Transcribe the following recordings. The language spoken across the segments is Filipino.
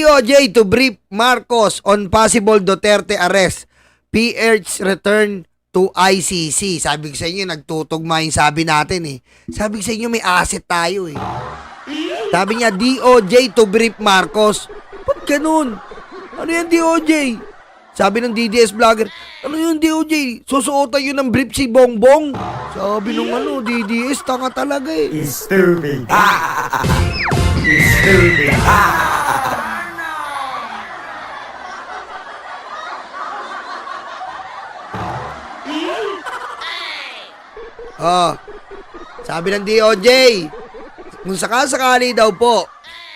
DOJ to brief Marcos on possible Duterte arrest. PH return to ICC. Sabi ko sa inyo, nagtutugma yung sabi natin eh. Sabi ko sa inyo, may asset tayo eh. Sabi niya, DOJ to brief Marcos. Ba't ganun? Ano yan DOJ? Sabi ng DDS vlogger, ano yung DOJ? Susuotan yun ng brief si Bongbong. Sabi nung DDS, tanga talaga eh. Stupid. Stupid. Sabi ng DOJ, kung sakasakali daw po,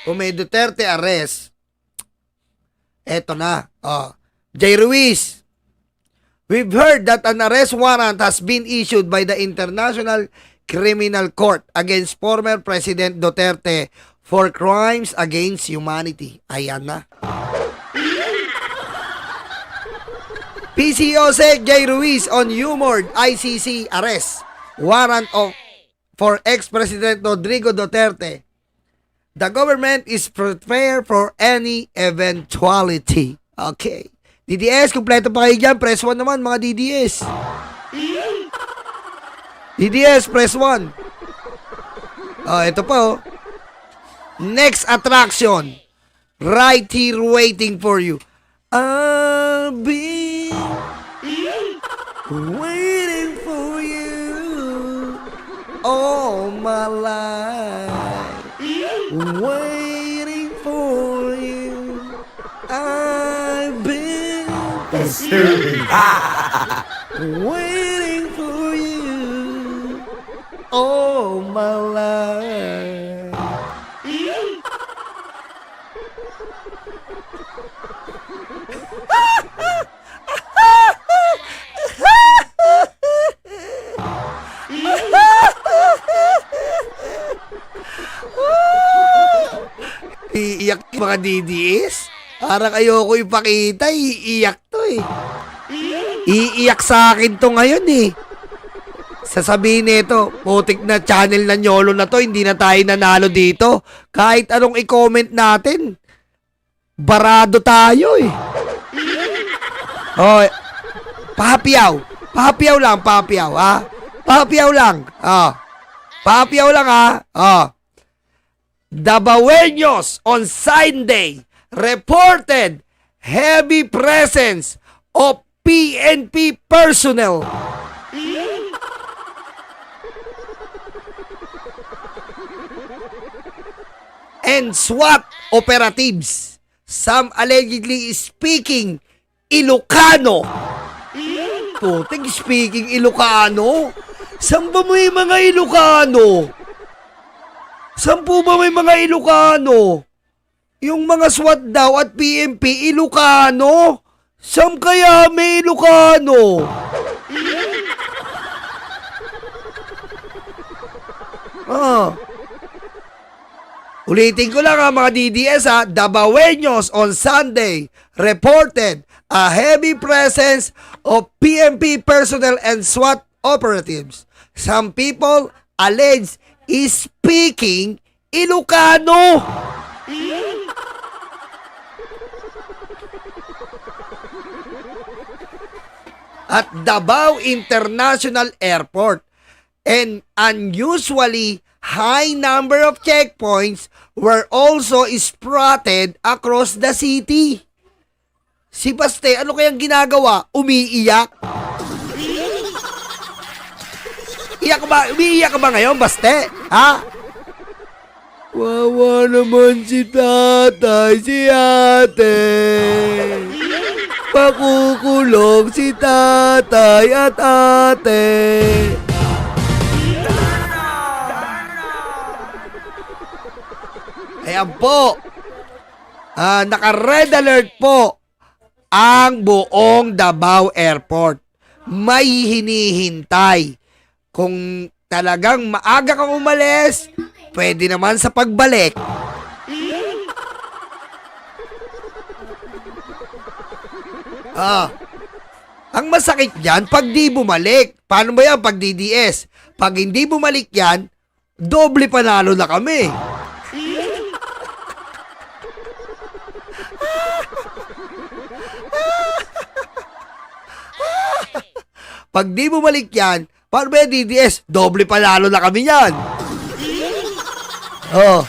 kung may Duterte arrest, eto na, Jay Ruiz, we've heard that an arrest warrant has been issued by the International Criminal Court against former President Duterte for crimes against humanity. Ayan na. PCOSEC Jay Ruiz on humored ICC arrest warrant for ex-President Rodrigo Duterte. The government is prepared for any eventuality. Okay. DDS, kumpleto pa kayo dyan. Press 1 naman, mga DDS. DDS, press 1. Ito pa Next attraction. Right here waiting for you. I'll be waiting for you all my life. Waiting for you. I've been Stupid. waiting for you all my life. Iiyak mga DDS. Parang ayoko ipakita, iiyak to eh. Iiyak sa akin to ngayon eh. Sasabihin nito, putik na channel na nyolo na to, hindi na tayo nanalo dito. Kahit anong i-comment natin, barado tayo eh. Pahapiyaw. Pahapiyaw lang, pahapiyaw ha. Pahapiyaw lang. Pahapiyaw lang ha. Dabaweños on Sunday reported heavy presence of PNP personnel. And SWAT operatives. Some allegedly speaking Ilocano. Puting speaking Ilocano? Saan ba may mga Ilocano? Saan po ba may mga Ilocano? Yung mga SWAT daw at PNP, Ilocano? Saan kaya may Ilocano? Ulitin ko lang mga DDS Dabaweños on Sunday reported a heavy presence of PNP personnel and SWAT operatives. Some people allege is speaking Ilocano. At Davao International Airport, an unusually high number of checkpoints were also spotted across the city. Si Baste, ano kayang ginagawa? Umiiyak? Umiiyak ka ba ngayon, Baste? Ha? Wawa naman si tatay, si ate. Pakukulong si tatay at ate. Ayan po. Naka-red alert po ang buong Davao Airport. May hinihintay. Kung talagang maaga kang umalis, pwede naman sa pagbalik. Ang masakit yan, pag di bumalik. Paano ba yan pag DDS? Pag hindi bumalik yan, doble panalo na kami. Pag di bumalik yan, paano ba yung DDS? Doble palalo na kami yan. Oh.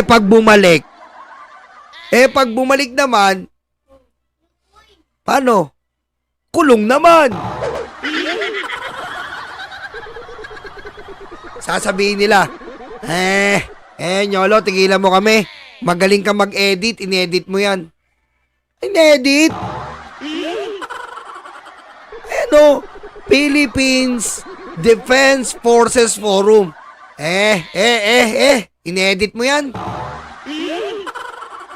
Pag bumalik naman, paano? Kulong naman. Sasabihin nila, Nyolo, tigilan mo kami. Magaling ka mag-edit, inedit mo yan. Inedit? Philippines Defense Forces Forum. Inedit mo yan.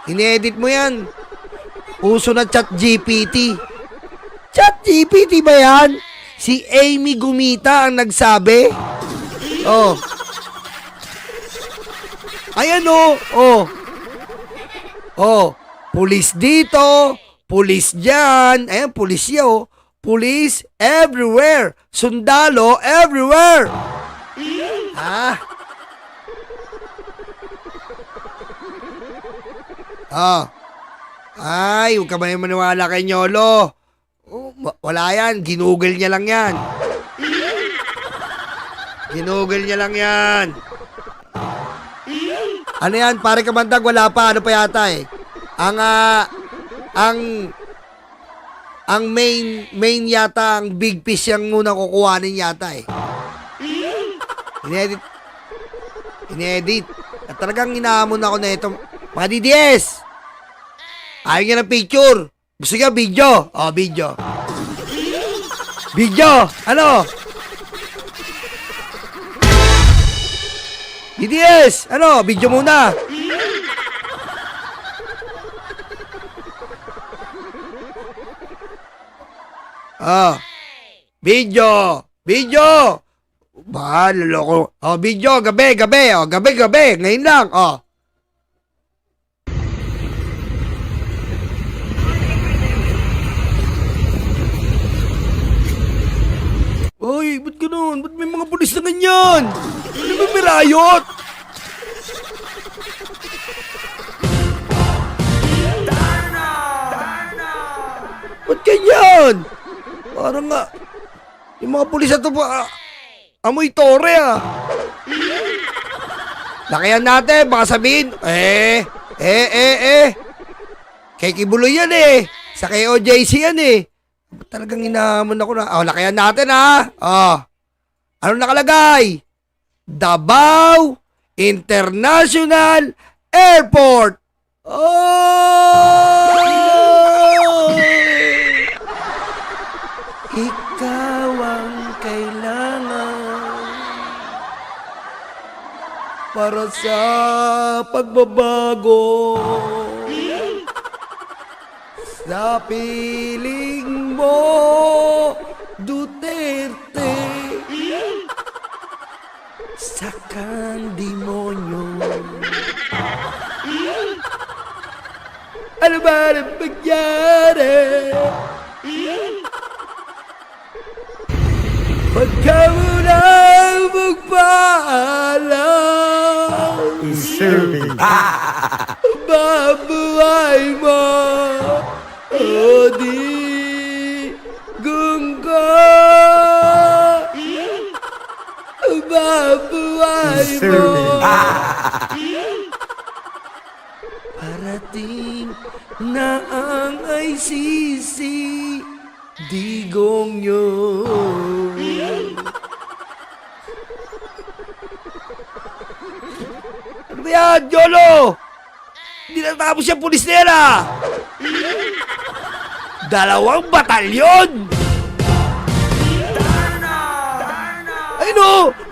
Inedit mo yan. Uso na ChatGPT. ChatGPT ba yan? Si Amy Gumita ang nagsabi. Oh. Ayan oh. Pulis dito, pulis dyan. Ayan, pulis yaw. Pulis everywhere. Sundalo everywhere. Ay, huwag ka ba yung maniwala kay Nyolo? Wala yan, ginugol niya lang yan. Ginugol niya lang yan. Ano yan, pare kamandag, wala pa, ano pa yata eh. Ang main yata, ang big fish yung muna kukuhanin yata eh. Inedit. At talagang inaamon ako na ito. Mga DDS! Ayaw niya ng picture. Gusto niya video. Video. Video! Ano? DDS! Ano? Video muna. Video! Video! Loko. Video, gabi. Gabi. Ngayon lang, Hoy, ba't ganun? Ba't may mga pulis na ganyan? Ano ba may riot? Ba't ganyan? Parang nga, yung mga pulis na to pa, amoy tore Lakayan natin, baka sabihin, kay Kibuloy yan sa kay OJC yan Ba't talagang inahamon ako na, lakayan natin ano nakalagay? Davao International Airport. Ikaw ang kailangan para sa pagbabago sa piling mo, Duterte, sakang demonyo. Ano ba ang nangyari? Pagka mo nang magpaalam, Stupid. babuhay mo, o di gunggo. Babuhay mo. Parating na ang ICC, digong nyo. Ano ba yan, Jolo? Hindi natapos yung pulis na yan, 2 batalyon!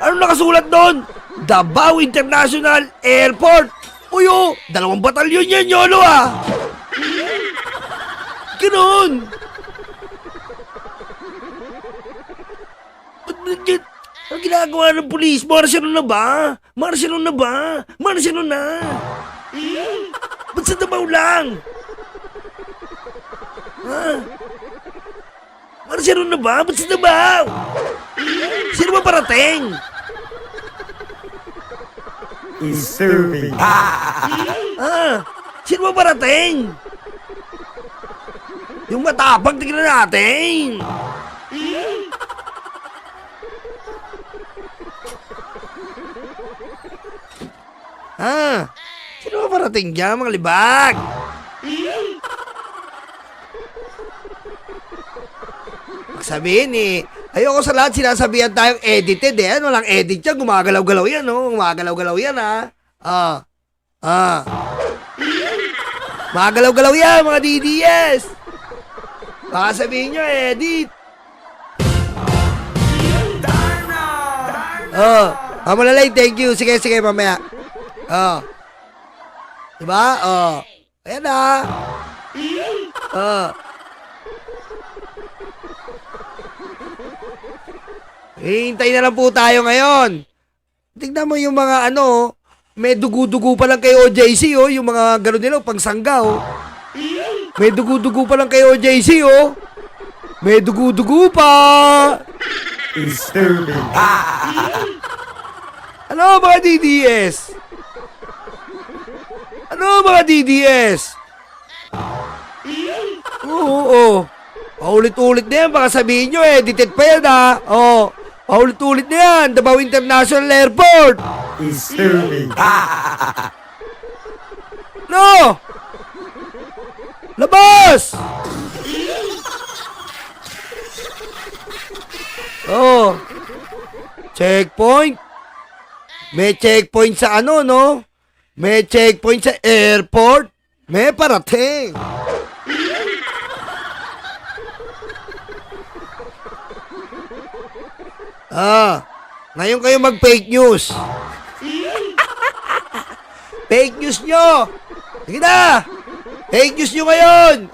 Ano nakasulat doon? Davao International Airport. Uy, 2 batalyon yan, Yolo, Ganun. Ang ginagawa ng pulis? Martial na ba? Ba't sa Davao lang? Martial na ba? Ba't sa Davao? Sino ba parating? Stupid. Sino ba parating? Yung matapang, tignan natin. Sino ba parating dyan, mga libag? Sabihin ayoko sa lahat sinasabihan tayong edited Ano lang edit yan, gumagalaw-galaw yan, gumagalaw-galaw yan, Magalaw-galaw yan, mga DDS. Baka sabihin nyo, edit. Malalay, thank you. Sige, mamaya. Diba? Ayan Hintay na lang po tayo ngayon. Tignan mo yung mga may dugu-dugu pa lang kay OJC, yung mga gano'n nila, pangsangga, May dugu-dugu pa lang kay OJC, May dugu-dugu pa. Stupid. Ano mga DDS? Oo. Paulit-ulit na yan, baka sabihin nyo, edited pa yan, paulit-ulit na yan, Davao International Airport. Stupid. No! Labas! Checkpoint. May checkpoint sa no? May checkpoint sa airport. May parating. Ngayon kayo mag-fake news. Fake news nyo. Sige na. Fake news nyo ngayon.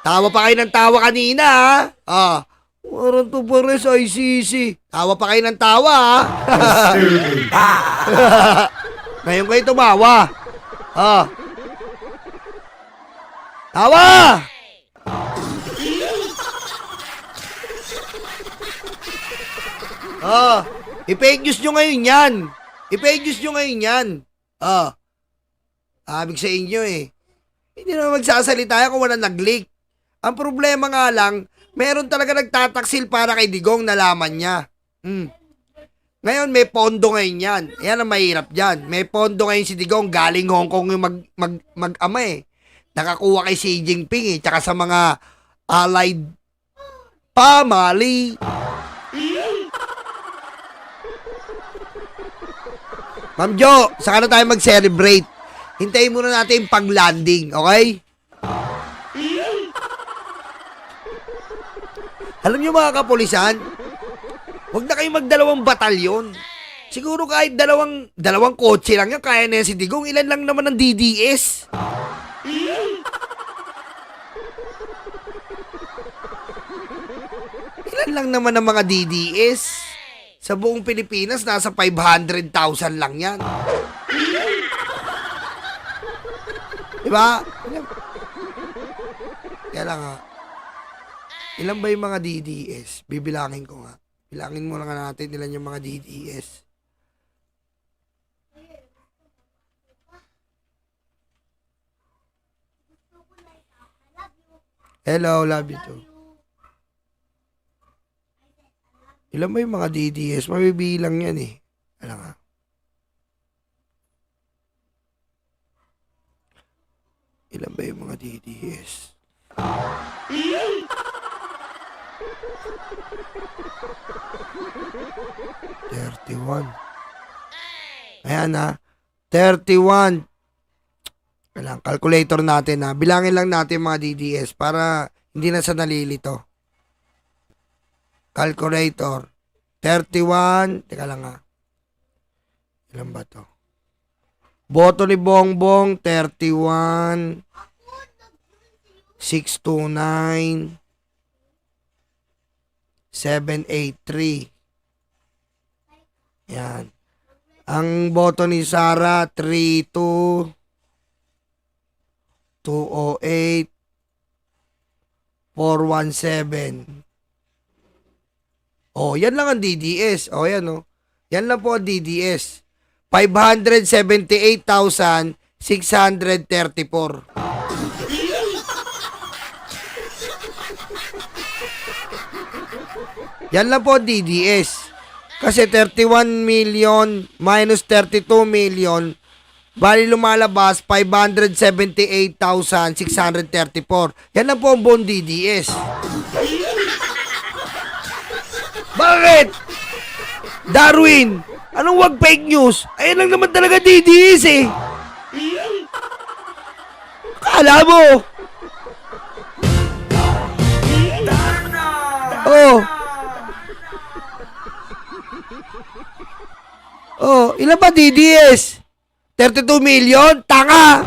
Tawa pa kayo ng tawa kanina, Warang to pares ICC. Tawa pa kayo ng tawa, Ngayon kayo tumawa. Tawa! I-fake news nyo ngayon yan. Abig sa inyo Hindi naman magsasalita kung wala nag-leak. Ang problema nga lang, meron talaga nagtataksil para kay Digong, nalaman niya. Ngayon may pondo ngayon yan. Yan ang mahirap dyan. May pondo ngayon si Digong, galing Hong Kong yung mag-ama Nakakuha kay Xi Jinping tsaka sa mga allied family. Ma'am Jo, saka na tayo mag-celebrate. Hintayin muna natin yung pag-landing, okay? Alam niyo mga kapulisan, huwag na kayong magdalawang batalyon. Siguro kahit dalawang kotse lang yan, kaya na yan si Digong. Ilan lang naman ang DDS? Ilan lang naman ang mga DDS? Sa buong Pilipinas, nasa 500,000 lang yan. Diba? Kaya lang ilan ba yung mga DDS? Bibilangin ko nga. Bilangin mo lang natin ilan yung mga DDS. Hello, love you too. Ilan ba yung mga DDS? Mabibilang yan Alam nga. Ilan ba yung mga DDS? Ayan 31. Kailangan calculator natin Bilangin lang natin mga DDS para hindi na sa nalilito. Calculator. 31. Teka lang Ilan ba to? Boto ni Bongbong, 31. 629. 783. Yan. Ang boto ni Sara, 32. 208. 417. Yan lang ang DDS. Yan Yan lang po ang DDS. 578,634. Yan lang po DDS. Kasi 31 million minus 32 million, bali lumalabas 578,634. Yan lang po ang buong DDS. Bakit? Darwin, anong wag fake news? Ayan lang naman talaga DDS eh. Akala mo? Oh. Oh, ilan ba DDS? 32 million? Tanga!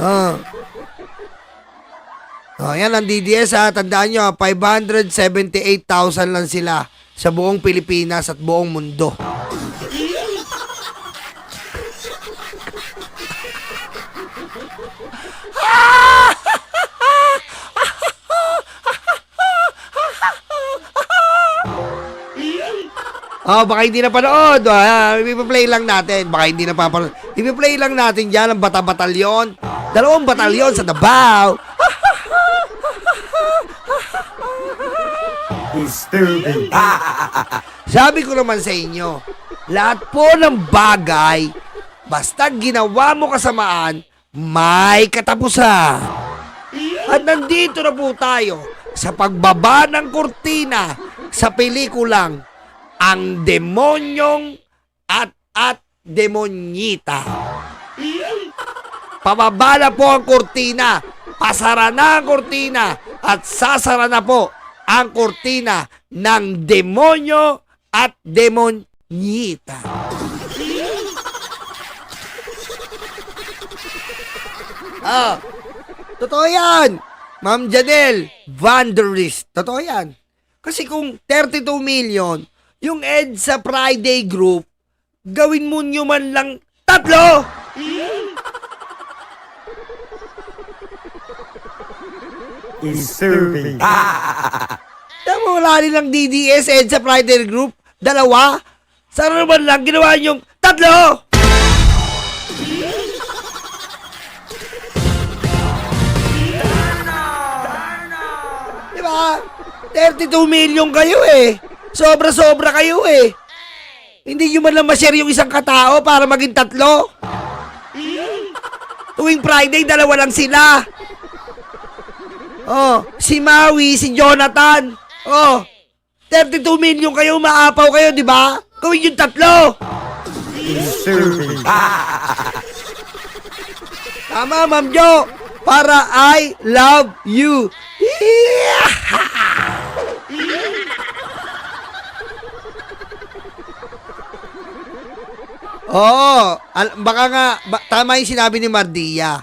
Oh. Oh, yan ang DDS ha. Tandaan nyo, 578,000 lang sila sa buong Pilipinas at buong mundo. Oh, baka hindi na panood. Ipi-play lang natin. Baka hindi na papanood. Ipi-play lang natin dyan ang Bata-Batalyon. 2 batalyon sa Davao. Stupid. Sabi ko naman sa inyo, lahat po ng bagay, basta ginawa mo kasamaan, may katapusan. At nandito na po tayo sa pagbaba ng kurtina sa pelikulang Ang Demonyong at Demonyita. Pababa na po ang kurtina, pasara na ang kurtina, at sasara na po ang kurtina ng Demonyo at Demonyita. Ah, totoo yan, Ma'am Janelle Vanderis. Totoo yan. Kasi kung 32 million, yung EDSA Friday group, gawin mo nyo man lang 3. Stupid. Tama, wala nilang DDS, EDSA Friday group, 2. Sana naman lang ginawa nyong 3. Diba? 32 million kayo eh. Sobra-sobra kayo eh. Hindi nyo man lang ma-share yung isang katao para maging 3. Tuwing Friday, 2 lang sila. Oh, si Maui, si Jonathan. Oh, 32 million kayo, maapaw kayo, di ba? Gawin yung 3. Stupid. Tama, Ma'am Jo. Para I love you. Oo, baka nga, tama yung sinabi ni Mardia.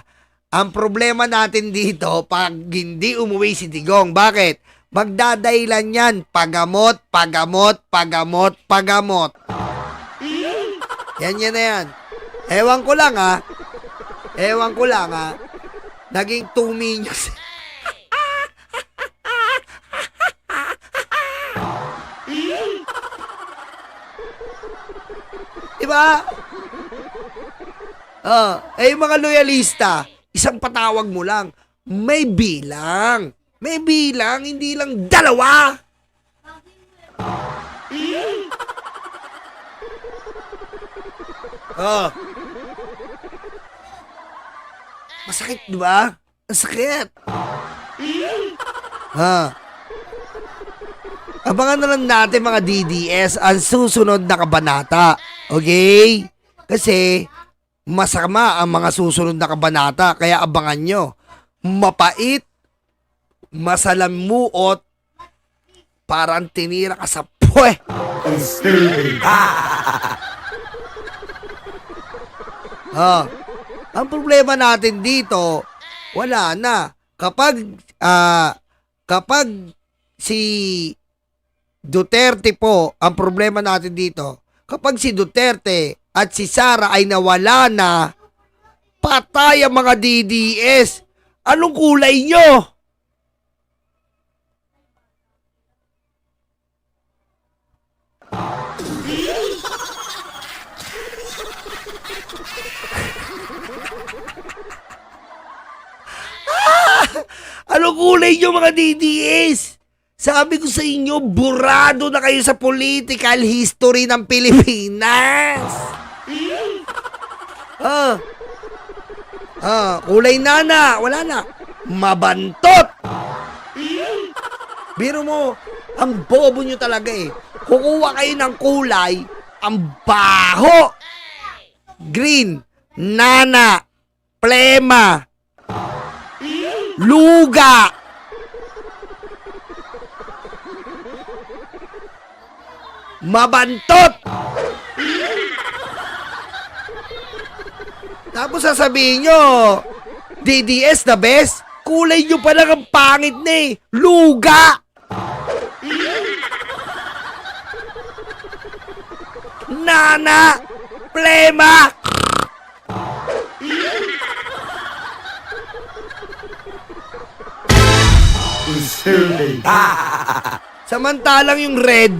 Ang problema natin dito, pag hindi umuwi si Digong, bakit? Magdadailan yan, pagamot, pagamot, pagamot, pagamot. Yan na yan. Ewan ko lang ha. Naging 2 million. Diba? Yung mga loyalista, isang patawag mo lang. May bilang. May bilang, hindi lang 2. Masakit, diba? Ang sakit. Abangan na lang natin mga DDS ang susunod na kabanata. Okay? Kasi masama ang mga susunod na kabanata, kaya abangan nyo. Mapait, masalamuot, parang tinira ka sa puwe. Stupid. Ang problema natin dito, wala na. Kapag si Duterte po, ang problema natin dito, kapag si Duterte at si Sara ay nawala na, patay ang mga DDS. Anong kulay nyo? Ano kulay nyo mga DDS? Sabi ko sa inyo, burado na kayo sa political history ng Pilipinas. Kulay nana, wala na. Mabantot. Biro mo, ang bobo nyo talaga eh. Kukuha kayo ng kulay, ang baho. Green, nana, plema, luga. Mabantot. Tapos sasabihin nyo, DDS the best? Kulay nyo pa lang ang pangit na eh. Luga. Nana, plema. Stupid. Samantalang yung red,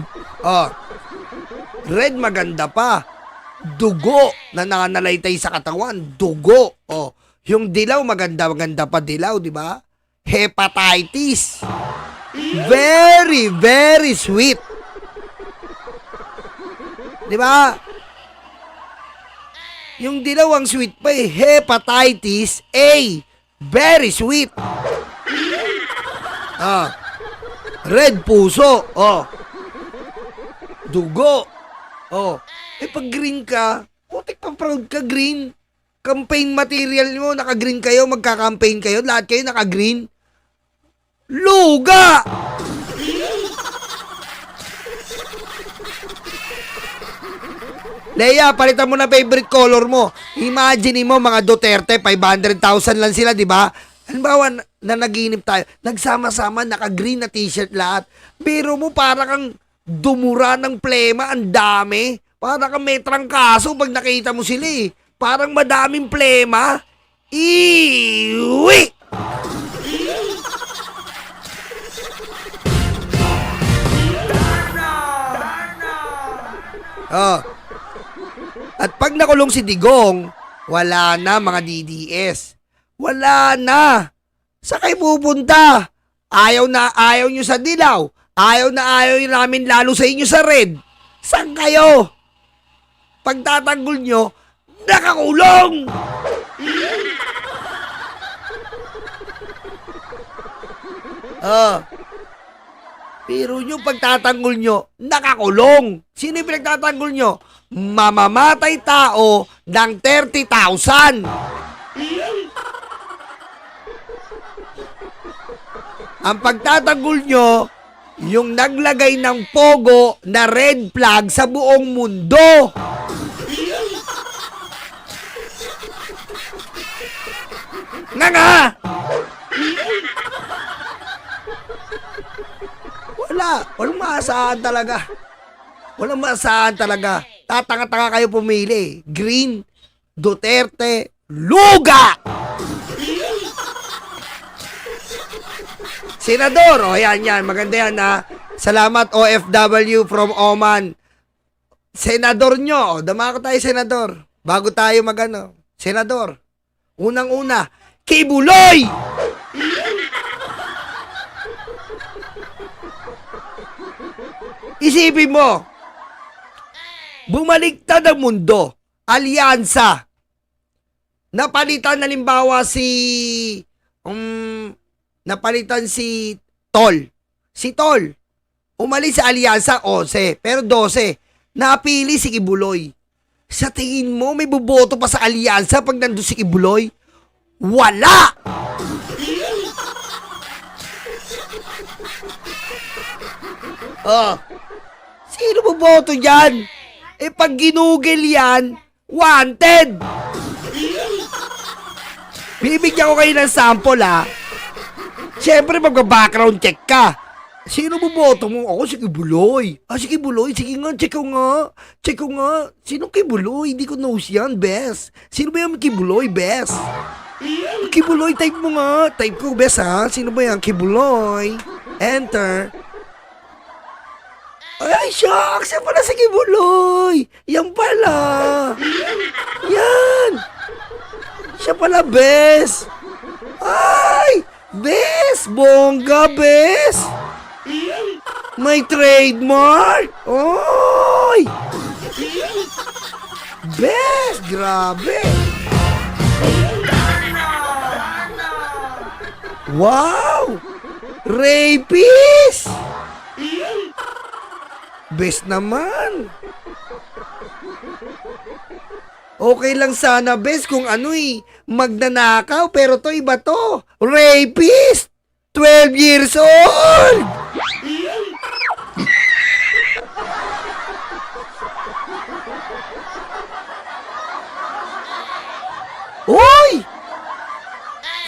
red maganda pa. Dugo na nananalaytay sa katawan. Dugo. Yung dilaw maganda pa dilaw, di ba? Hepatitis. Very, very sweet. Di ba? Yung dilaw ang sweet pa eh. Hepatitis A. Very sweet. Red puso. Dugo. Pag green ka, putik pa proud ka green. Campaign material mo, naka-green kayo, magka-campaign kayo, lahat kayo naka-green. Luga! Leia, palitan mo na favorite color mo. Imagine mo mga Duterte, 500,000 lang sila, di ba? Halimbawa, na naginip tayo, nagsama-sama, naka-green na t-shirt lahat. Pero mo, para kang dumura ng plema, ang dami. Para kang may trangkaso pag nakita mo sila eh. Parang madaming plema. Iwi! At pag nakulong si Digong, wala na mga DDS. Wala na. Sa kayo pupunta? Ayaw nyo sa dilaw. Ayaw nyo namin lalo sa inyo sa red. Saan kayo? Pagtatanggol nyo, nakakulong! Pero yung pagtatanggol nyo, nakakulong. Sino yung pinagtatanggol nyo? Mamamatay tao ng 30,000. Ang pagtatanggol nyo, yung naglagay ng pogo na red flag sa buong mundo. Nga! Walang maasahan talaga. Walang maasahan talaga. Tatanga-tanga kayo pumili. Green, Duterte, Luga! Senador, yan. Maganda yan ha. Salamat OFW from Oman. Senador nyo. Dama ko tayo, Senador. Bago tayo magano. Senador. Unang-una, Kibuloy! Isipin mo, bumaliktad ang mundo, alyansa, napalitan halimbawa napalitan si Tol. Si Tol, umalis sa alyansa 11, pero 12, napili si Kibuloy. Sa tingin mo, may buboto pa sa alyansa pag nandun si Kibuloy? Wala! Sino buboto dyan? Pag ginugel yan, wanted! Bibigyan ko kayo ng sample ha. Siyempre magba-background check ka. Sino buboto mo? Ako si Kibuloy. Si Kibuloy. Sige nga, check ko nga. Sino Kibuloy? Hindi ko knows yan, best. Sino ba yung Kibuloy, best? Kibuloy, type mo nga. Type ko, best ha. Sino ba yan? Kibuloy. Enter. Ay, shucks! Yan pala si Kibuloy! Yan pala! Yan! Siya pala, bes! Ay! Bes! Bes, bongga, Bes. May trademark. Oy! Bes, grabe. Wow! Rapist! Best naman. Okay lang sana, best, kung magnanakaw, pero to iba to. Rapist! 12 years old! Uy!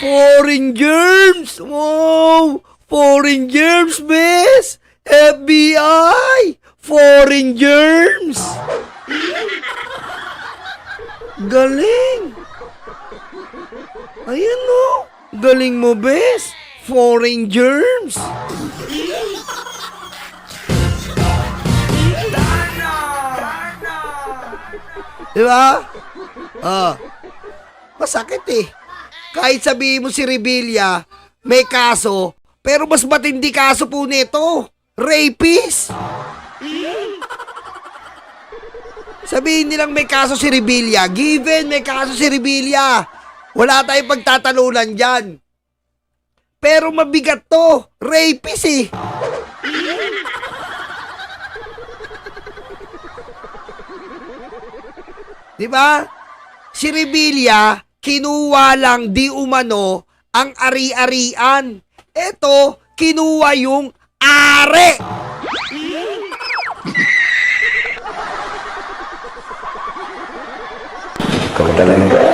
Foreign germs! Wow! Foreign germs, bes! FBI! Foreign germs! Galing! Ayan o! Galing mo, bes! Foreign germs! Diba? Masakit eh. Kahit sabihin mo si Rebilla, may kaso, pero mas matindi kaso po nito. Rapist! Sabihin nilang may kaso si Rebilla. Given may kaso si Rebilla, wala tayong pagtatalunan dyan. Pero mabigat to. Rapist eh. Diba? Si Rebilla, kinuha lang di umano ang ari-arian. Eto, kinuha yung are. Ikaw talaga.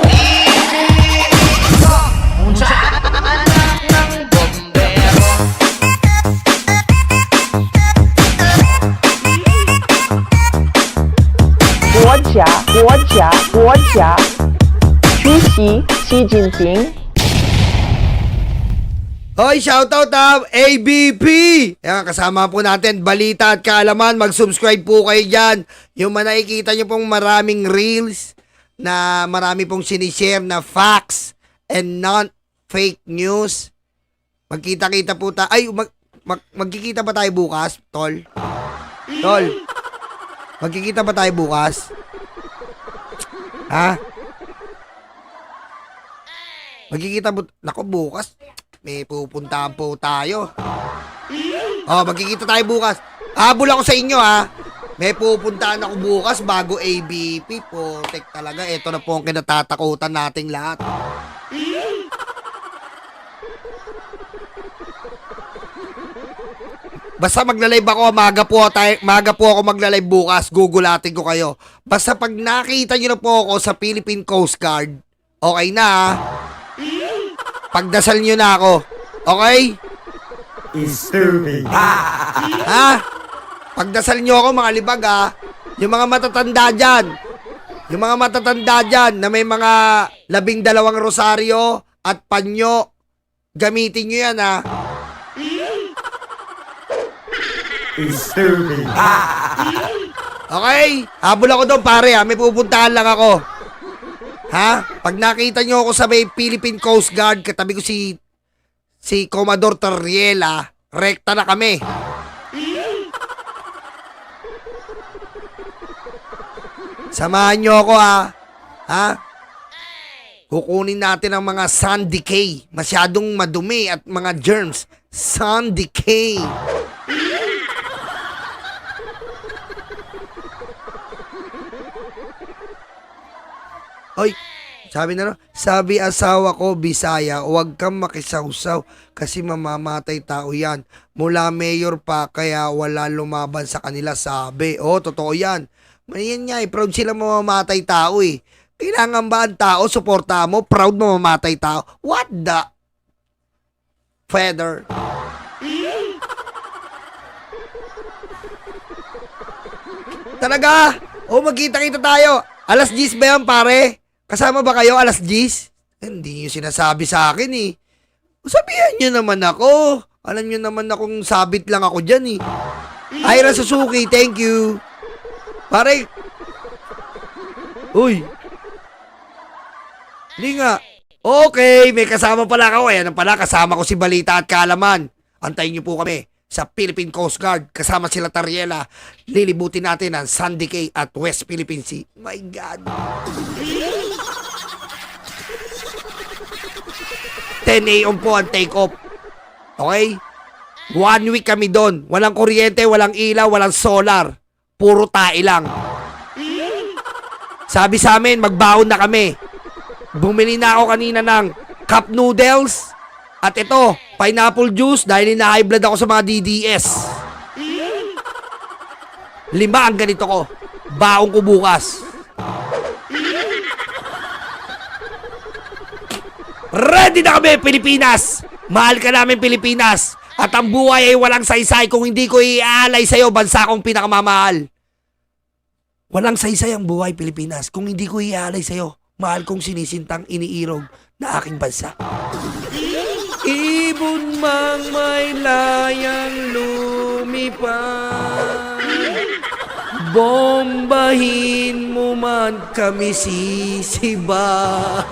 Quốc gia,出席习近平。 Hoy, shoutout ABP! Yan, kasama po natin, balita at kaalaman. Mag-subscribe po kayo dyan. Yung nakikita nyo pong maraming reels na marami pong sinishare na facts and non-fake news. Magkita-kita po tayo. Ay, magkikita ba tayo bukas, Tol? Tol, magkikita ba tayo bukas? Ha? Magkikita po... Naku, bukas. May pupuntahan po tayo. Magkikita tayo bukas. Habol ako sa inyo, ha. May pupuntahan ako bukas bago ABP. Potek talaga. Ito na po ang kinatatakutan nating lahat. Basta magla-live ako, maga po ako magla-live bukas. Gugulatin ko kayo. Basta pag nakita nyo na po ako sa Philippine Coast Guard, okay na, ha. Pagdasal nyo na ako. Okay? Stupid. Ha? Pagdasal nyo ako, mga libag, ha? Yung mga matatanda dyan. Yung mga matatanda dyan na may mga 12 rosaryo at panyo. Gamitin nyo yan, ha? Stupid. Okay? Habol ako doon, pare, ha? May pupuntahan lang ako. Ha? Pag nakita nyo ako sa may Philippine Coast Guard, katabi ko si Commodore Toriela, rekta na kami. Samahan nyo ako, ha? Ha? Kukunin natin ang mga sun decay. Masyadong madumi at mga germs. Sun decay. Oy, sabi asawa ko, Bisaya, huwag kang makisawsaw kasi mamamatay tao yan. Mula mayor pa, kaya wala lumaban sa kanila, sabi. Totoo yan. Yan nga, proud sila mamamatay tao eh. Kailangan ba ang tao, suporta mo, proud mamamatay tao? What the? Feather. Talaga? Magkita-kita tayo. Alas 10 ba yan, pare? Kasama ba kayo alas 10? Hindi nyo sinasabi sa akin eh. Sabihan nyo naman ako. Alam nyo naman akong sabit lang ako dyan eh. Ira Suzuki, thank you. Pare. Uy. Hindi nga. Okay, may kasama pala ako. Ayan pala, kasama ko si Balita at Kaalaman. Antayin niyo po kami sa Philippine Coast Guard. Kasama sila Tariela. Lilibutin natin ang Sandy Cay at West Philippine Sea. My God. 10 a.m. po ang take off. Okay? 1 week kami doon. Walang kuryente, walang ilaw, walang solar. Puro tae lang. Sabi sa amin, magbaon na kami. Bumili na ako kanina ng cup noodles. At ito, pineapple juice dahil high blood ako sa mga DDS. 5 ang ganito ko. Baon ko bukas. Ready na kami, Pilipinas! Mahal ka namin, Pilipinas! At ang buhay ay walang saysay kung hindi ko iaalay sa'yo, bansa kong pinakamamahal. Walang saysay ang buhay, Pilipinas, kung hindi ko iaalay sa'yo, mahal kong sinisintang iniirog na aking bansa. Ibon mang may layang lumipad, bombahin mo man kami sisibag.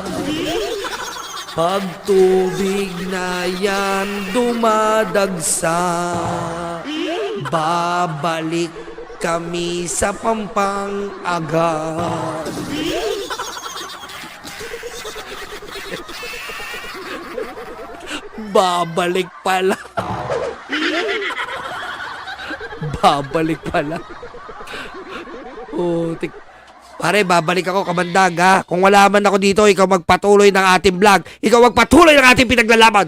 Pag tubig na yan dumadagsa, babalik kami sa Pampang agad. Babalik pala. Babalik pala. Oh, pare, babalik ako, kamandag, ha? Kung wala man ako dito, ikaw magpatuloy ng ating vlog. Ikaw magpatuloy ng ating pinaglalaban.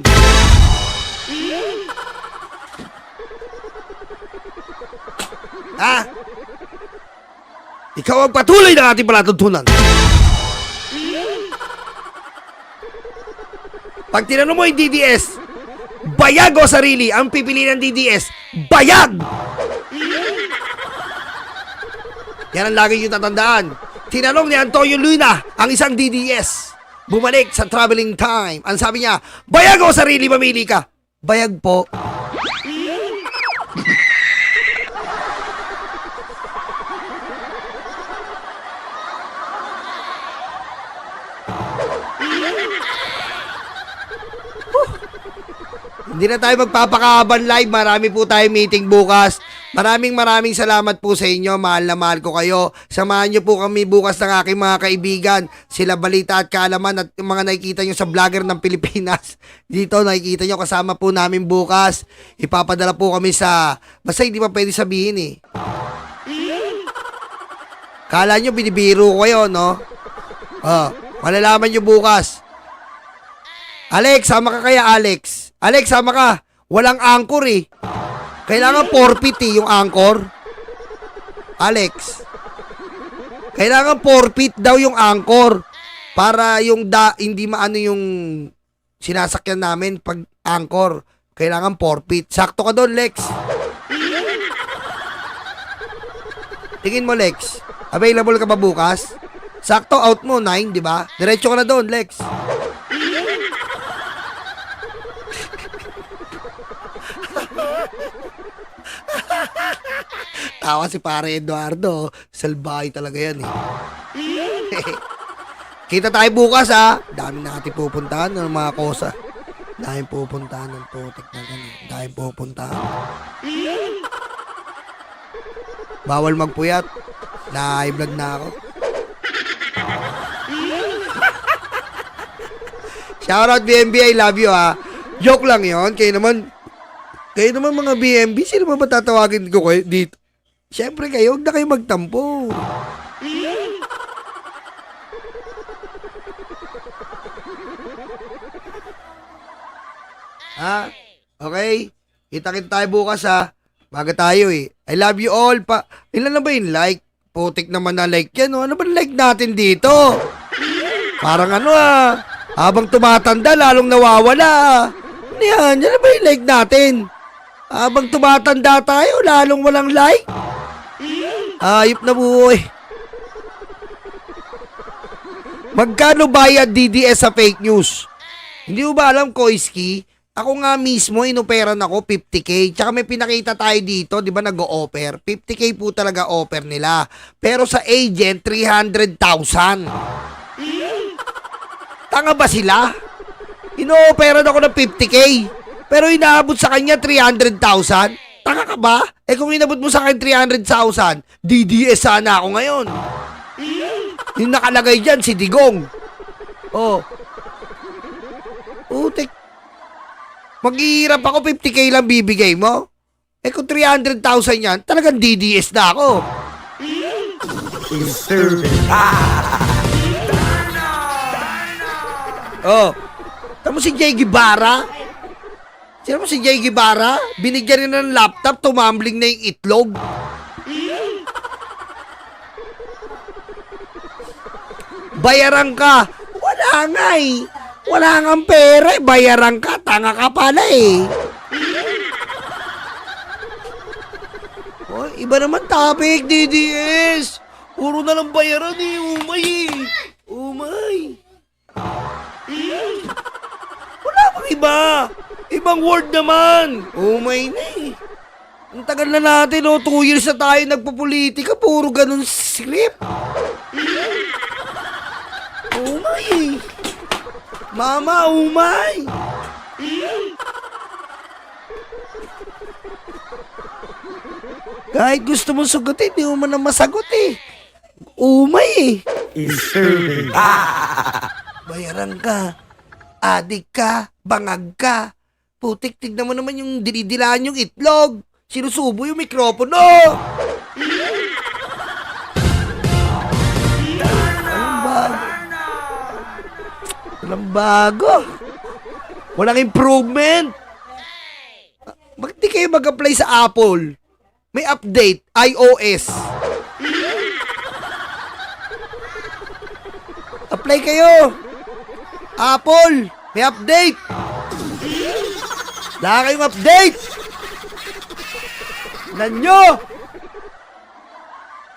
Ha? Ikaw ang patuloy ng ating palatuntunan. Pag tinanong mo yung DDS, bayag o sarili, ang pipili ng DDS, bayag! Yan ang lagi yung tatandaan. Tinanong ni Antonio Luna, ang isang DDS, bumalik sa traveling time. Ang sabi niya, bayag o sarili, mamili ka. Bayag po. Hindi na tayo magpapakahaban live. Marami po tayo meeting bukas. Maraming salamat po sa inyo. Mahal na mahal ko kayo. Samahan nyo po kami bukas ng aking mga kaibigan. Sila Balita at Kaalaman at yung mga nakikita nyo sa vlogger ng Pilipinas. Dito nakikita nyo kasama po namin bukas. Ipapadala po kami sa... Basta hindi pa pwede sabihin eh. Kala nyo binibiro ko kayo, no? Malalaman nyo bukas. Alex, sama ka kaya, Alex? Alex, sama ka. Walang anchor eh. Kailangan forfeit eh, yung anchor. Alex. Kailangan forfeit daw yung anchor. Para yung hindi maano yung sinasakyan namin pag anchor. Kailangan forfeit. Sakto ka doon, Lex. Tingin mo, Lex. Available ka ba bukas? Sakto, out mo, 9, di ba? Diretso ka na doon, Lex. Tawa si pare Eduardo. Salbahay talaga yan eh. Kita tayo bukas ha. Dami natin pupuntahan ng mga kosa. Dahil pupuntahan ng putik na ganun. Dahil pupuntahan. Bawal magpuyat. Na-high blood na ako. Shoutout BMB, I love you ha. Joke lang yon. Kayo naman mga BMB, sino ba matatawagin ko kayo dito? Siyempre kayo, huwag na kayo magtampo. Ha? Okay? Kita-kita tayo bukas ha. Baga tayo eh. I love you all. Ilan na ba yung like? Putik naman na like yan. Ano ba like natin dito? Parang ano habang tumatanda, lalong nawawala. Ano yan? Yan na ba yung like natin? Habang tumatanda tayo, lalong walang like? Ayop na buhay. Magkano bayad DDS sa fake news? Hindi mo ba alam, Koiski? Ako nga mismo, inoperan ako 50k. Tsaka may pinakita tayo dito, di ba nag-o-offer? 50k po talaga offer nila. Pero sa agent, 300,000. Tanga ba sila? Ino-opera ako ng 50K. Pero inaabot sa kanya 300,000. Tanga ka ba? Eh kung inabot mo sa akin 300,000, DDS sana ako ngayon. Yung nakalagay dyan, si Digong. Oh. Utik. Maghihirap ako, 50K lang bibigay mo. Eh kung 300,000 yan, talagang DDS na ako. Disturbing. Oh. Tamo si Jay Guevara? Sino mo si Jay Guevara? Binigyan rin ng laptop, tumambling na yung itlog. Bayaran ka. Wala nga eh. Wala nga pera eh. Bayaran ka. Tanga ka pala eh. Oh, iba naman topic, DDS. Puro na lang bayaran eh. Umay eh. Umay. Wala bang iba? Ibang word naman. Umay na eh. Ang tagal na natin, oh. 2 years na tayo nagpupolitika. Puro ganun script. Umay. Mama, umay. Kahit gusto mong sagutin, di mo man na masagot eh. Umay eh. Disturbing. Bayaran ka. Adik ka. Bangag ka. Putik, tignan mo naman yung dinidilaan yung itlog. Sinusubo yung mikropono. Walang bago. Walang improvement. Bakit di kayo mag-apply sa Apple? May update, iOS. Apply kayo. Apple, may update. Wala kayong update. Tignan nyo.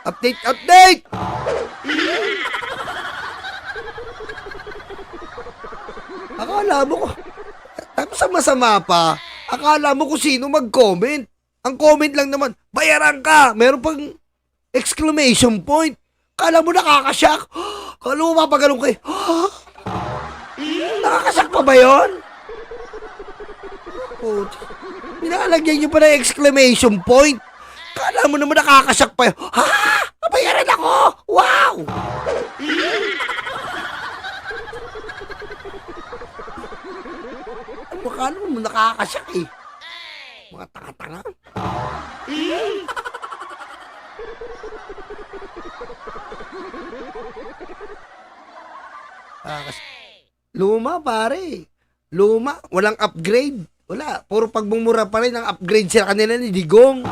Update. Akala mo ko, tapos ang masama pa, akala mo kung sino mag-comment. Ang comment lang naman, bayaran ka. Meron pang exclamation point. Kala mo nakakasyak. Kala mo mapagalong kayo. Nakakasyak pa ba yun? Nilalagyan nyo pa ng exclamation point. Kala mo naman nakakasyak pa yun. Ha? Bayaran ako! Wow! Akala mo nakakasyak eh. Mga tanga-tanga. Luma pare. Luma. Walang upgrade. Wala. Puro pagmumura pa rin ang upgrade sila kanila ni Digong.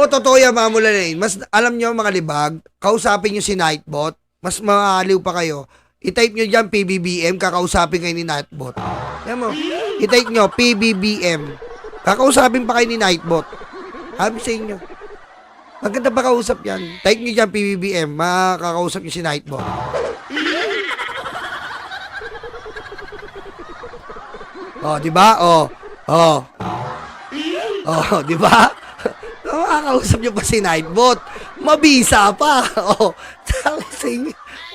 Totoo yan mga mulalain. Mas alam nyo mga libag, kausapin nyo si Nightbot. Mas maaliw pa kayo. I-type nyo dyan PBBM, kakausapin kayo ni Nightbot. Yan mo. I-type nyo PBBM. Kakausapin pa kayo ni Nightbot. Sabi sa inyo. Maganda pa kausap yan. Type nyo dyan PBBM, makakausap nyo si Nightbot. Oh, di ba? Oh, di ba? Makakausap nyo pa si Nightbot. Mabisa pa. Oh,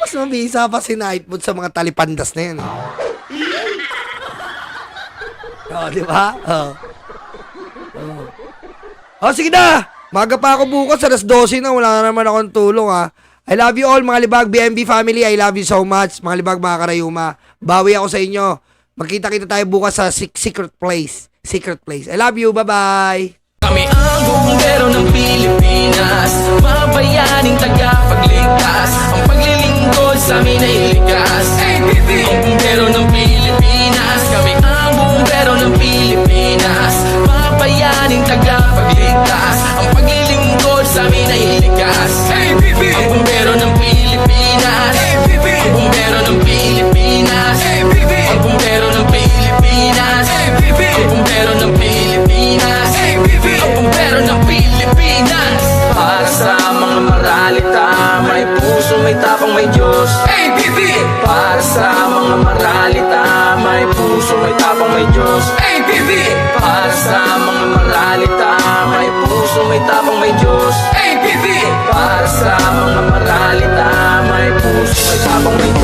mas mabisa pa si Nightbot sa mga talipandas na yan. Oh, di ba? Sige na. Maga pa ako bukas, alas 12 na. Wala na naman akong tulong, ha. I love you all, mga libag. BMB family, I love you so much. Mga libag, mga karayuma. Bawi ako sa inyo. Magkita-kita tayo bukas sa secret place. I love you. Bye-bye. Kami ang bumbero ng Pilipinas, mga bayaning tagapagligtas. Ang paglilingkod sa amin ay likas. Ang bumbero ng Pilipinas, kami ang bumbero ng Pilipinas, mga bayaning tagapagligtas. Ang paglilingkod sa amin ay likas. Ang bumbero ng Pilipinas, ang bumbero ng Pilipinas, ang bumbero ng Pilipinas, ang bumbero ng Pilipinas, ang bumbero ng Pilipinas. Para sa mga maralita, may puso, may tapang, may Diyos. Para sa mga maralita, may puso, may tapang, may Diyos. Para sa mga maralita, may puso, may tapang, may Diyos. May tabang may